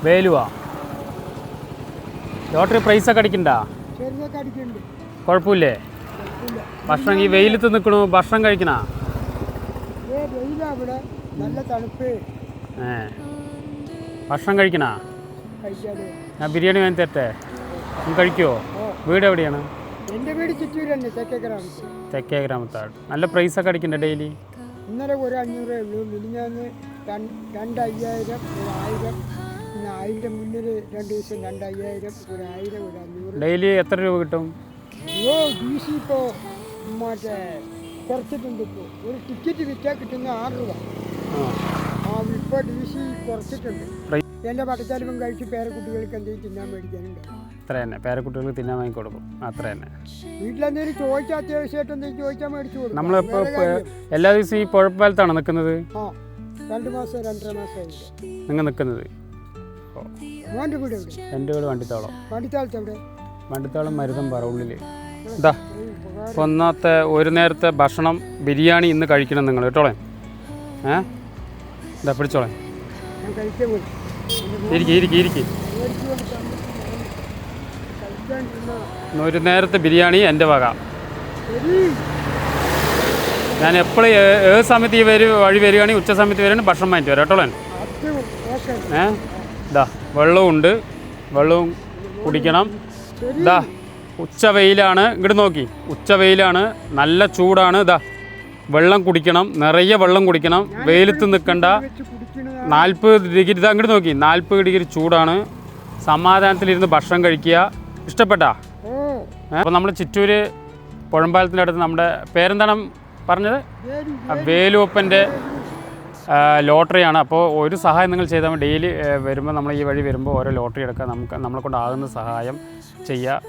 വേലുവാ lottery പ്രൈസൊക്കെ അടിക്കണ്ട കുഴപ്പമില്ലേ ഭക്ഷണം ഈ വെയിലത്ത് നിൽക്കണു ഭക്ഷണം കഴിക്കണ ഭക്ഷണം കഴിക്കണ ഞാൻ ബിരിയാണി വാങ്ങി തരട്ടെ നീ കഴിക്കുമോ വീട് എവിടെയാണ് തെക്കേ ഗ്രാമത്താണ് നല്ല പ്രൈസൊക്കെ അടിക്കണ്ടേ ഡെയിലി ഇന്നലെ ഒരു 500 ഉള്ളൂ മിനിഞ്ഞാന്ന് 2,500 1,000 പിന്നെ 1000 മുന്നിൽ 2 ദിവസം 2,500 1,000 1,500 ഡെയിലി എത്ര രൂപ കിട്ടും DC ഇപ്പോൾ മറ്റേ കുറച്ചിട്ടുണ്ട് ഇപ്പോൾ ഒരു ടിക്കറ്റ് വിറ്റാൽ കിട്ടുന്ന 6 രൂപ ഇപ്പോൾ DC കുറച്ചിട്ടുണ്ട് എൻ്റെ പട്ടച്ചാലിപ്പം കഴിച്ച് പേരക്കുട്ടികൾക്ക് എന്തെങ്കിലും തിന്നാൻ മേടിക്കാനുണ്ട് അത്ര തന്നെ പേരക്കുട്ടികൾക്ക് തിന്നാൻ വാങ്ങി കൊടുക്കും അത്ര തന്നെ വീട്ടിലെന്തെങ്കിലും ചോദിച്ചാൽ അത്യാവശ്യമായിട്ട് എന്തെങ്കിലും ചോദിച്ചാൽ മേടിച്ചു കൊടുക്കും നമ്മളിപ്പോൾ എല്ലാ ദിവസവും ഈ പുഴപ്പാലത്താണ് നിൽക്കുന്നത് 2 മാസം 2.5 മാസമായിട്ട് നിങ്ങൾ നിൽക്കുന്നത് മോൻ്റെ വീട് എവിടെ എൻ്റെ വീട് വണ്ടിത്താവളം വണ്ടിത്താളത്ത് എവിടെ വണ്ടിത്താവളം മരുതമ്പാറ ഉള്ളിൽ ഇതാ ഒന്നാമത്തെ ഒരു നേരത്തെ ഭക്ഷണം ബിരിയാണി ഇന്ന് കഴിക്കണം നിങ്ങൾ കേട്ടോളേ ഇതാ പിടിച്ചോളേ ഞാൻ കഴിക്കാൻ പോയി ഇരിക്കി ഒരു നേരത്തെ ബിരിയാണി എൻ്റെ വക ഞാൻ എപ്പോഴും ഏത് സമയത്ത് ഈ വഴി വരികയാണെങ്കിൽ ഉച്ച സമയത്ത് വരികയാണെങ്കിൽ ഭക്ഷണം വാങ്ങിട്ട് വരാം കേട്ടോളേ ഇതാ വെള്ളമുണ്ട് വെള്ളവും കുടിക്കണം ഇതാ ഉച്ച വെയിലാണ് ഇങ്ങോട്ട് നോക്കി ഉച്ച വെയിലാണ് നല്ല ചൂടാണ് ഇതാ വെള്ളം കുടിക്കണം നിറയെ വെള്ളം കുടിക്കണം വെയിലത്ത് നിൽക്കണ്ട 40 ഡിഗ്രി ഇതാ ഇങ്ങോട്ട് നോക്കി 40 ഡിഗ്രി ചൂടാണ് സമാധാനത്തിലിരുന്ന് ഭക്ഷണം കഴിക്കുക ഇഷ്ടപ്പെട്ടാ അപ്പോൾ നമ്മൾ ചിറ്റൂര് പുഴമ്പാലത്തിൻ്റെ അടുത്ത് നമ്മുടെ പേരെന്താണ് പറഞ്ഞത് വേലുവപ്പൻ്റെ ലോട്ടറിയാണ് അപ്പോൾ ഒരു സഹായം നിങ്ങൾ ചെയ്താൽ ഡെയിലി വരുമ്പോൾ നമ്മൾ ഈ വഴി വരുമ്പോൾ ഓരോ ലോട്ടറി എടുക്കുക നമ്മളെ കൊണ്ടാകുന്ന സഹായം ചെയ്യുക